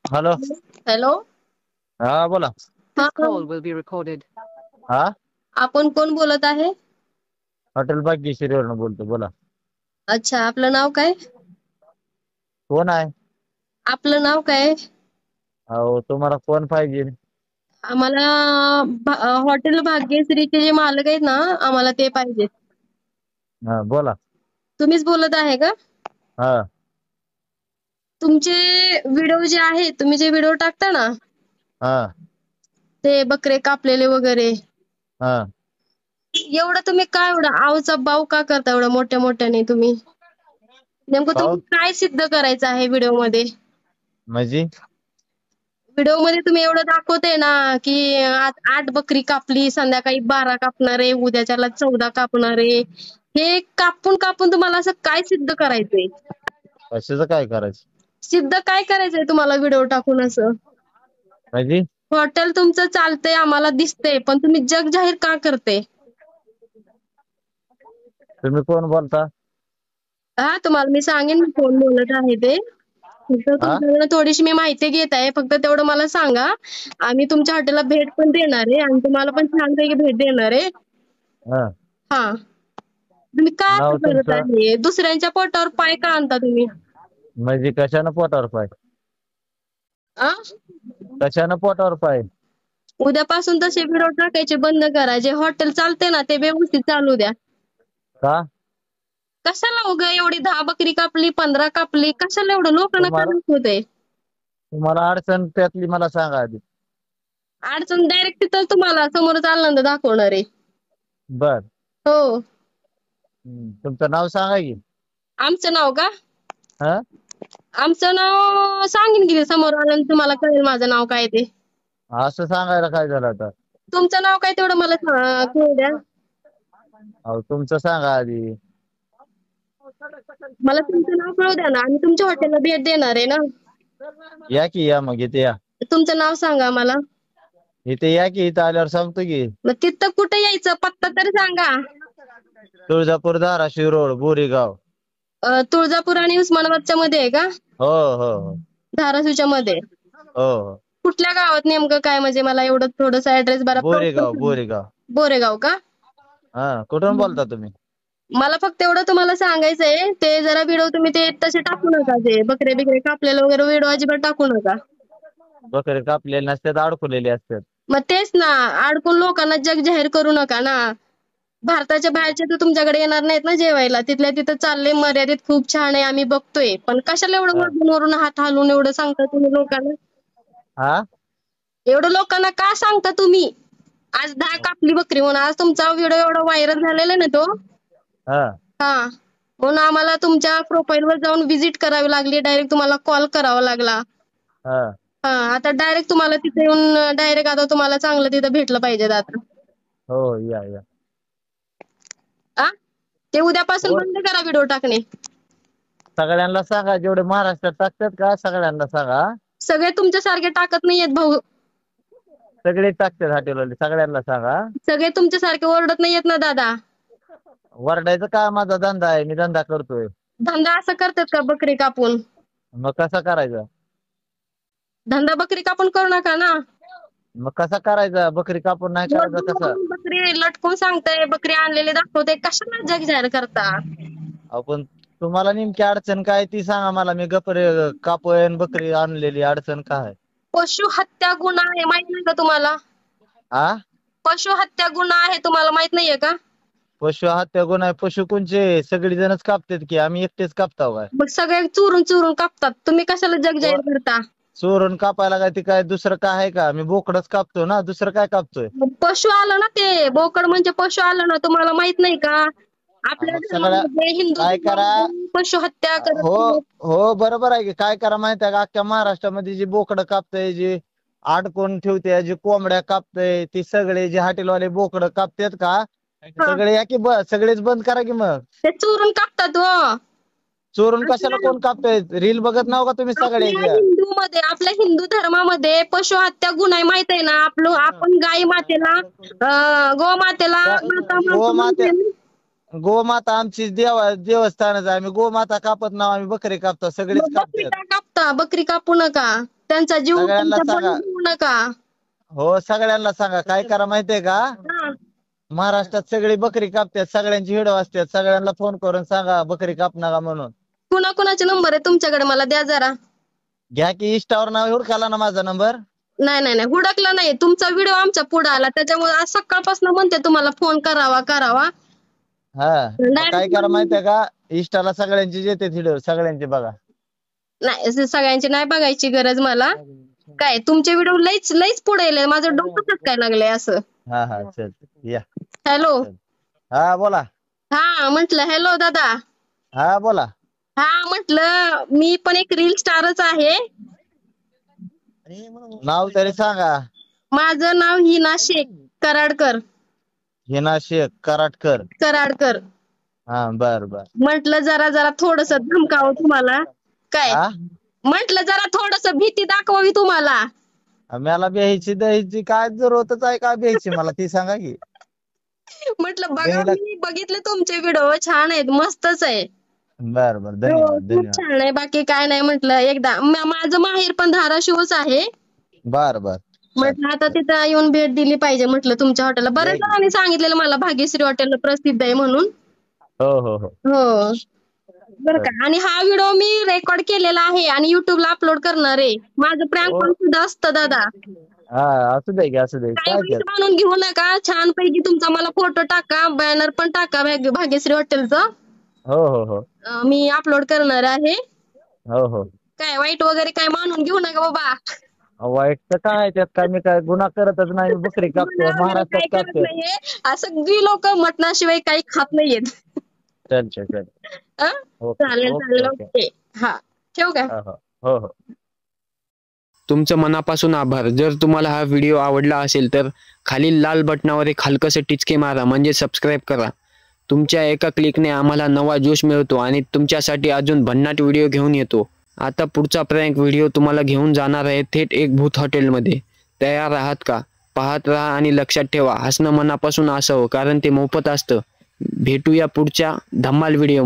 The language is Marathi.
हॅलो. हॅलो. हा बोला. हा This call will be recorded. हा आपण कोण बोलत आहे? हॉटेल भाग्यश्रीवरून बोलतो, बोला. अच्छा, आपलं नाव काय? कोण आहे? आपलं नाव काय? अहो तुम्हाला कोण पाहिजे? आम्हाला हॉटेल भाग्यश्रीचे जे मालक आहेत ना, आम्हाला ते पाहिजेत. हा बोला. तुम्हीच बोलत आहे का? हा तुमचे व्हिडिओ जे आहेत, तुम्ही जे व्हिडिओ टाकता ना, हा ते बकरे कापलेले वगैरे, हा एवढं तुम्ही काय एवढं आवचा बाऊ का करता एवढं मोठ्या मोठ्याने तुम्ही? नेमकं पाहू तुम्ही काय सिद्ध करायचं आहे व्हिडिओमध्ये? म्हणजे व्हिडिओ मध्ये तुम्ही एवढं दाखवते ना, की आज 8 बकरी कापली, संध्याकाळी 12 कापणार आहे, उद्याच्याला 14 कापणार आहे. हे कापून कापून तुम्हाला असं काय सिद्ध करायचंय? कशाचं काय करायचं? सिद्ध काय करायचंय तुम्हाला व्हिडिओ टाकून असं? म्हणजे हॉटेल तुमचं चालतंय, आम्हाला दिसतंय, पण तुम्ही जग जाहीर का करते? तुम्ही कोण बोलता? हा, तुम्हाला मी सांगेन मी कोण बोलत आहे ते. फक्त हा तुमच्याकडे थोडीशी मी माहिती घेत आहे. फक्त तेवढं मला सांगा. आम्ही तुमच्या हॉटेलला भेट पण देणार आहे आणि तुम्हाला पण छानपैकी भेट देणार आहे. हा हा. तुम्ही का नाव असं करत तुमचं? आहे? दुसऱ्यांच्या पोटावर पाय का आणता तुम्ही? म्हणजे कशानं पोटावर पाय? आ? कशानं पोटावर पाय? उद्यापासून तसे व्हिडिओ टाकायचे बंद करा. जे हॉटेल चालते ना, ते व्यवस्थित चालू द्या. का? कशाला उगा एवढी 10 बकरी कापली, 15 कापली, कशाला एवढं लोकांना का तुम्हाला दाखवते? तुम्हाला अडचण त्यातली मला सांगा आधी. अडचण डायरेक्ट तिथं तुम्हाला समोर आल्यानंतर दाखवणार आहे. बर. हो. तुमचं नाव सांगा की. आमचं नाव का? हा आमचं नाव सांगेन की समोर आल्यानंतर तुम्हाला कळेल माझं नाव काय ते. असं सांगायला काय झालं आता? तुमचं नाव काय तेवढं मला कळू द्या. अहो तुमचं सांगा आधी. मला तुमचं नाव कळू द्या ना. आम्ही तुमच्या हॉटेलला भेट देणार आहे ना. या की या, मग इथे या. तुमचं नाव सांगा मला. इथे या की, इथं आल्यावर सांगतो की. मग तिथं कुठे यायचं पत्ता तरी सांगा. तुळजापूर, धाराशिव रोड, बोरीगाव. तुळजापूर आणि उस्मानाबादच्या मध्ये आहे का? हो हो हो धाराशिवच्या मध्ये. हो हो. कुठल्या गावात नेमकं काय, म्हणजे मला एवढं थोडंसं ऍड्रेस बरा प्रॉपर बोरेगाव सांगा. बोरेगाव. बोरेगाव का? हा, कुठून बोलता तुम्ही? मला फक्त एवढं तुम्हाला सांगायचंय, ते जरा व्हिडिओ तुम्ही ते तसे टाकू नका. ते बकरे बिकरे कापलेलं वगैरे व्हिडिओ अजिबात टाकू नका. बकरे कापलेले नसतात, अडकवलेले असतात. मग तेच ना, अडकून लोकांना जग जाहीर करू नका ना. भारताच्या बाहेरचे तर तुमच्याकडे येणार नाहीत ना जेवायला. तिथल्या तिथं चाललंय मर्यादित, खूप छान आहे, आम्ही बघतोय. पण कशाला एवढं हा वरून हात हलवून एवढं सांगता तुम्ही लोकांना? हा? एवढं लोकांना का सांगता तुम्ही? आज 10 कापली बकरी म्हणून. आज तुमचा व्हिडिओ एवढा व्हायरल झालेला आहे ना तो. हा हा. म्हणून आम्हाला तुमच्या प्रोफाईलवर जाऊन व्हिजिट करावी लागली. डायरेक्ट तुम्हाला कॉल करावा लागला. हा हा. आता डायरेक्ट तुम्हाला तिथे येऊन डायरेक्ट आता तुम्हाला चांगलं तिथं भेटलं पाहिजे आता. हो, या या. आ? ते उद्यापासून हो, बंद करा व्हिडिओ टाकणे. सगळ्यांना सांगा, जेवढे महाराष्ट्रात टाकतात का सगळ्यांना सांगा. सगळे तुमच्यासारखे टाकत नाहीयेत भाऊ. सगळे टाकतात हॉटेलवाले, सगळ्यांना सांगा. सगळे तुमच्यासारखे ओरडत नाहीयेत ना दादा. वरडायचं काय, माझा धंदा आहे, मी धंदा करतोय. धंदा असं करतात का बकरी कापून? मग कसा करायचा? धंदा बकरी कापून करू नका ना. मग कसा करायचा? बकरी कापून नाही करायचा कसा? बकरी लटकून सांगताय, बकरी आणलेली दाखवते, कशाला जग जाहीर करता? आपण तुम्हाला नेमकी अडचण काय ती सांगा मला. मी बकरी कापोय, बकरी आणलेली, अडचण काय? पशु हत्या गुन्हा आहे, माहित नाही का तुम्हाला? आ? पशु हत्या गुन्हा आहे, तुम्हाला माहित नाहीये का? पशु हत्या गुन्हा आहे. पशु कोणचे? सगळी जणच कापतात की, आम्ही एकटेच कापताव काय? मग सगळे चोरून चोरून कापतात, तुम्ही कशाला जग जाहीर करता? चोरून कापायला काय ती काय दुसरं काय आहे का? मी बोकडच कापतो ना, दुसरं काय कापतोय? पशु आलं ना, ते बोकड म्हणजे पशु आलं ना, तुम्हाला माहित नाही का? आपल्या मग सगळ्या धर्मामध्ये, हिंदू काय करा. धर्मामध्ये पशु हत्या करत हो नाहीत. हो, बरोबर आहे की. काय करा माहिती आहे का? अख्ख्या महाराष्ट्रामध्ये जी बोकडं कापतय, जी अडकून ठेवते, जी कोंबड्या कापतय, ती सगळे जे हॉटेलवाले बोकडं कापतात का, हा, सगळे या की, सगळेच बंद करा की मग. ते चोरून कापतात हो. चोरून कशाला आपल्या कोण कापतय? रील बघत नाव का तुम्ही आपल्या सगळ्याच्या? हिंदूमध्ये, आपल्या हिंदू धर्मामध्ये पशु हत्या गुन्हा आहे, माहित आहे ना? आपण गाई मातेला, गोमातेला माता गोमाता, मानतो. गोमाता आमची देवस्थानच आहे. आम्ही गोमाता कापत नाव, आम्ही बकरी कापतो, सगळेच मग बकरी कापतात. का कापता कापता बकरी कापू नका, त्यांचा जीव सगळ्यांना तुमच्या सांगा. बळी देऊ नका. हो सगळ्यांना सांगा. काय करा माहितीये का, हा. महाराष्ट्रात सगळी बकरी कापतात, सगळ्यांची व्हिडिओ असतात, सगळ्यांना फोन करून सांगा बकरी काप नका म्हणून. कुणाकुणाचे नंबर आहे तुमच्याकडे, मला द्या जरा. घ्या की इंस्टावर नाव हुडकाला ना माझा नंबर. नाही नाही नाही, हुडकला नाही, तुमचा व्हिडिओ आमच्या पुढे आला, त्याच्यामुळे आज सकाळपासून म्हणते तुम्हाला फोन करावा करावा. हा मग काय करा माहितीये का, इंस्टाला सगळ्यांची येते व्हिडिओ, सगळ्यांचे बघा. नाही सगळ्यांची नाही बघायची गरज मला. काय तुमचे व्हिडिओ लईच लईच पुढे येले, माझं डोकं काय लागलंय असं. हा हा चल या. हॅलो. हा बोला. हा म्हंटल हॅलो दादा. हा बोला. हा म्हंटल मी पण एक रील स्टारच आहे. नाव तरी सांगा. माझं नाव हिना शेख कराडकर. हिना शेख कराडकर. कराडकर. हा बर बर. म्हंटल जरा जरा थोडस धमकावं तुम्हाला. काय हा म्हंटल जरा थोडस भीती दाखवावी तुम्हाला. मला भ्यायची द्यायची काय जरूरतच आहे का भ्यायची, मला ती सांगा की. म्हंटल बघा मी बघितले तुमचे व्हिडिओ, छान आहेत, मस्तच आहे. बर बर हो, धन्यवाद खूप धन्यवाद. छान आहे, बाकी काय नाही. म्हंटल एकदा माझं माहेर पण धाराशिवच आहे. बर बर. म्हटलं आता तिथं येऊन भेट दिली पाहिजे म्हटलं तुमच्या हॉटेलला. बऱ्याच जणांनी सांगितलेलं मला भाग्यश्री हॉटेल प्रसिद्ध आहे म्हणून. हो हो हो. हो बरं का. आणि हा व्हिडिओ मी रेकॉर्ड केलेला आहे आणि युट्यूबला अपलोड करणार आहे. माझं प्रँक पण सुद्धा असतं दादा. हा असू दे की असू दे. काय वाईट मानून घेऊ नका. छान पैकी तुमचा मला फोटो टाका, बॅनर पण टाका भाग्यश्री हॉटेलचं. हो हो हो. मी अपलोड करणार आहे. हो हो. काय वाईट वगैरे काय मानून घेऊ नका बाबा. वाईट तर काय त्यात, काय मी काय गुन्हा करतच नाही, बकरी कापतो महाराष्ट्रात काय करत कापतो. नाहीये, सगळी लोक मटणाशिवाय काही खात नाहीयेत. चल चल चल. चालेल चालेल ओके. हा ठेवू का. हो हो. तुमचं मनापासून आभार. जर तुम्हाला हा व्हिडिओ आवडला असेल तर खालील लाल बटनावर एक हलकसे टिचके मारा, म्हणजे सबस्क्राईब करा. तुमच्या एका क्लिकने आम्हाला नवा जोश मिळतो आणि तुमच्यासाठी अजून भन्नाट व्हिडिओ घेऊन येतो. आता पुढचा प्रँक व्हिडिओ तुम्हाला घेऊन जाणार आहे थेट एक भूत हॉटेलमध्ये. तयार आहात का? पाहत राहा आणि लक्षात ठेवा, हसणं मनापासून असावं, कारण ते मोफत असतं. भेटूया पुढच्या धम्माल व्हिडिओमध्ये.